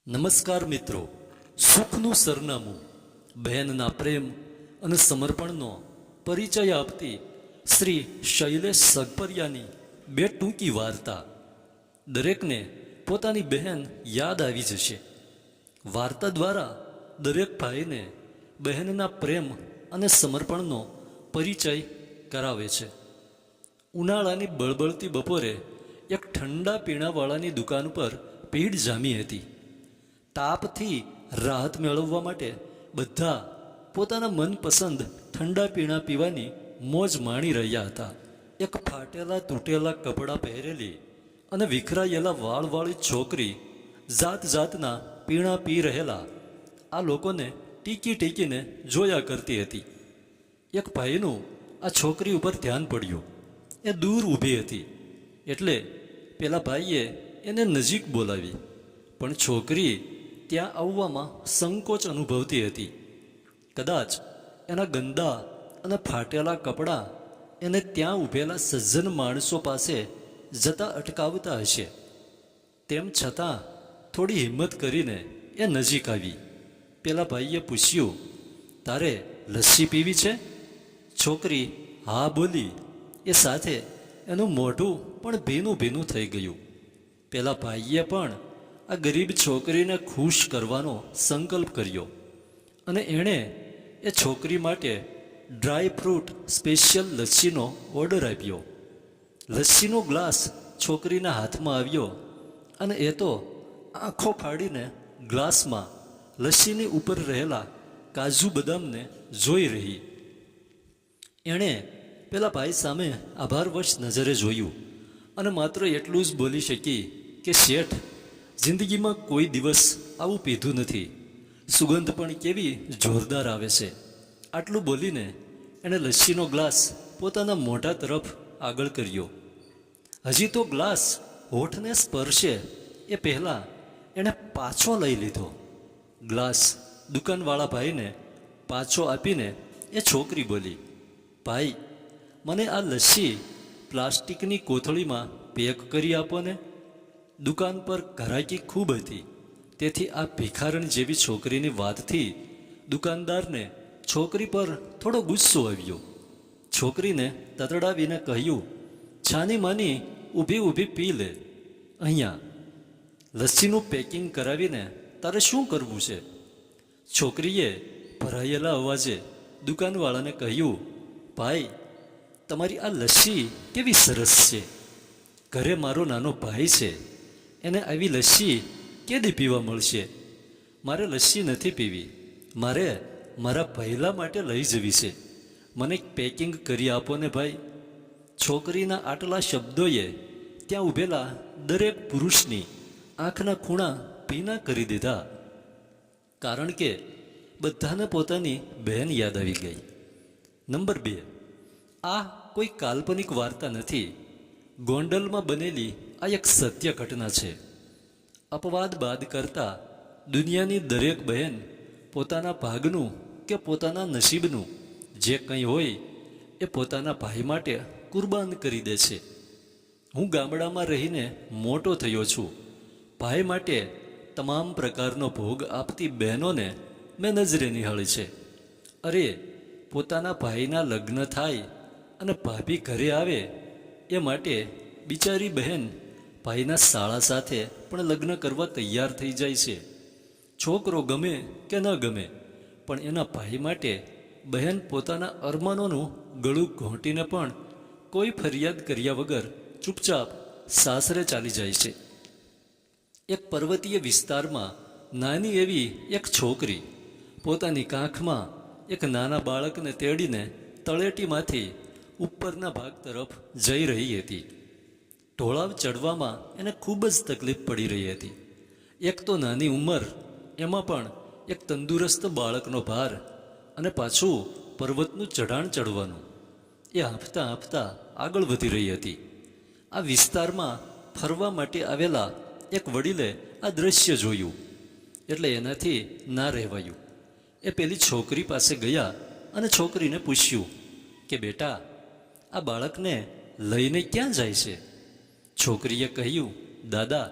નમસ્કાર મિત્રો, સુખનું સરનામું બહેનના પ્રેમ અને સમર્પણનો પરિચય આપતી શ્રી શૈલેષ સગપરિયાની બે ટૂંકી વાર્તા. દરેકને પોતાની બહેન યાદ આવી જશે. વાર્તા દ્વારા દરેક ભાઈને બહેનના પ્રેમ અને સમર્પણનો પરિચય કરાવે છે. ઉનાળાની બળબળતી બપોરે એક ઠંડા પીણાવાળાની દુકાન પર ભીડ જામી હતી. તાપથી રાહત મેળવવા માટે બધા પોતાના મનપસંદ ઠંડા પીણા પીવાની મોજ માણી રહ્યા હતા. એક ફાટેલા તૂટેલા કપડાં પહેરેલી અને વિખરાયેલા વાળવાળી છોકરી જાત જાતના પીણા પી રહેલા આ લોકોને ટીકી ટીકીને જોયા કરતી હતી. એક ભાઈનું આ છોકરી ઉપર ધ્યાન પડ્યું. એ દૂર ઊભી હતી એટલે પેલા ભાઈએ એને નજીક બોલાવી, પણ છોકરી ત્યાં આવવામાં સંકોચ અનુભવતી હતી. કદાચ એના ગંદા અને ફાટેલા કપડાં એને ત્યાં ઊભેલા સજ્જન માણસો પાસે જતા અટકાવતા હશે. તેમ છતાં થોડી હિંમત કરીને એ નજીક આવી. પેલા ભાઈએ પૂછ્યું, તારે લસ્સી પીવી છે? છોકરી હા બોલી. એ સાથે એનું મોઢું પણ ભીનું ભીનું થઈ ગયું. પેલા ભાઈએ પણ આ ગરીબ છોકરીને ખુશ કરવાનો સંકલ્પ કર્યો અને એણે એ છોકરી માટે ડ્રાય ફ્રૂટ સ્પેશિયલ લસ્સીનો ઓર્ડર આપ્યો. લસ્સીનો ગ્લાસ છોકરીના હાથમાં આવ્યો અને એ તો આંખો ફાડીને ગ્લાસમાં લસ્સીની ઉપર રહેલા કાજુ બદામને જોઈ રહી. એણે પેલા ભાઈ સામે આભારવશ નજરે જોયું અને માત્ર એટલું જ બોલી શકી કે શેઠ, જિંદગીમાં કોઈ દિવસ આવું પીધું નથી. સુગંધ પણ કેવી જોરદાર આવે છે. આટલું બોલીને એણે લસ્સીનો ગ્લાસ પોતાના મોઢા તરફ આગળ કર્યો. હજી તો ગ્લાસ હોઠને સ્પર્શે એ પહેલાં એણે પાછો લઈ લીધો. ગ્લાસ દુકાનવાળા ભાઈને પાછો આપીને એ છોકરી બોલી, ભાઈ, મને આ લસ્સી પ્લાસ્ટિકની કોથળીમાં પેક કરી આપો ને. દુકાન પર ઘરાકી ખૂબ હતી, તેથી આ ભિખારણ જેવી છોકરીની વાતથી દુકાનદારને છોકરી પર થોડો ગુસ્સો આવ્યો. છોકરીને તતડાવીને કહ્યું, છાની માની ઊભી ઊભી પી લે. અહીંયા લસ્સીનું પેકિંગ કરાવીને તારે શું કરવું છે? છોકરીએ ભરાયેલા અવાજે દુકાનવાળાને કહ્યું, ભાઈ, તમારી આ લસ્સી કેવી સરસ છે. ઘરે મારો નાનો ભાઈ છે, એને આવી લસ્સી કેદી પીવા મળશે? મારે લસ્સી નથી પીવી, મારે મારા પહેલા માટે લઈ જવી છે. મને પેકિંગ કરી આપો ને ભાઈ. છોકરીના આટલા શબ્દોએ ત્યાં ઊભેલા દરેક પુરુષની આંખના ખૂણા ભીના કરી દીધા, કારણ કે બધાને પોતાની બહેન યાદ આવી ગઈ. નંબર 2, આ કોઈ કાલ્પનિક વાર્તા નથી. ગોંડલમાં બનેલી આ એક સત્ય ઘટના છે. અપવાદ બાદ કરતા દુનિયાની દરેક બહેન પોતાના ભાગનું કે પોતાના નસીબનું જે કંઈ હોય એ પોતાના ભાઈ માટે કુરબાન કરી દે છે. હું ગામડામાં રહીને મોટો થયો છું. ભાઈ માટે તમામ પ્રકારનો ભોગ આપતી બહેનોને મેં નજરે નિહાળી છે. અરે, પોતાના ભાઈના લગ્ન થાય અને ભાભી ઘરે આવે એ માટે બિચારી બહેન ભાઈના શાળા સાથે પણ લગ્ન કરવા તૈયાર થઈ જાય છે. છોકરો ગમે કે ન ગમે, પણ એના ભાઈ માટે બહેન પોતાના અરમાનોનું ગળું ઘોંટીને પણ કોઈ ફરિયાદ કર્યા વગર ચૂપચાપ સાસરે ચાલી જાય છે. એક પર્વતીય વિસ્તારમાં નાની એવી એક છોકરી પોતાની કાંખમાં એક નાના બાળકને તેડીને તળેટીમાંથી ઉપરના ભાગ તરફ જઈ રહી હતી. ઢોળાવ ચડવામાં એને ખૂબ જ તકલીફ પડી રહી હતી. એક તો નાની ઉંમર, એમાં પણ એક તંદુરસ્ત બાળકનો ભાર અને પાછું પર્વતનું ચઢાણ ચડવાનું. એ હાંફતા હાંફતા આગળ વધી રહી હતી. આ વિસ્તારમાં ફરવા માટે આવેલા એક વડીલે આ દ્રશ્ય જોયું એટલે એનાથી ના રહેવાયું. એ પેલી છોકરી પાસે ગયા અને છોકરીને પૂછ્યું કે બેટા, આ બાળકને લઈને ક્યાં જાય છે? છોકરીએ કહ્યું, દાદા,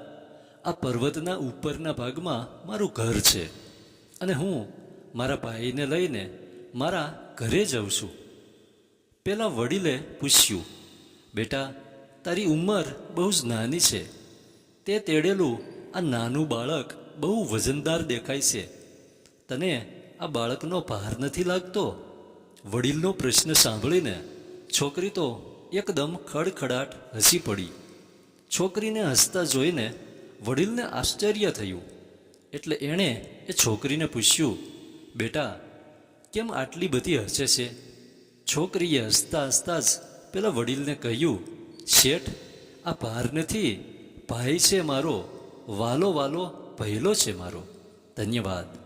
આ પર્વતના ઉપરના ભાગમાં મારું ઘર છે અને હું મારા ભાઈને લઈને મારા ઘરે જાઉં છું. પેલા વડીલે પૂછ્યું, બેટા, તારી ઉંમર બહુ જ નાની છે. તે તેડેલું આ નાનું બાળક બહુ વજનદાર દેખાય છે. તને આ બાળકનો ભાર નથી લાગતો? વડીલનો પ્રશ્ન સાંભળીને છોકરી તો એકદમ ખડખડાટ હસી પડી. છોકરીને હસતા જોઈને વડીલને આશ્ચર્ય થયું. એટલે એણે એ છોકરીને પૂછ્યું, બેટા, કેમ આટલી બધી હસે છે? છોકરીએ હસતા હસતા જ પેલા વડીલને કહ્યું, શેઠ, આ ભાર નથી, ભાઈ છે મારો, વાલો વાલો પહેલો છે મારો. ધન્યવાદ.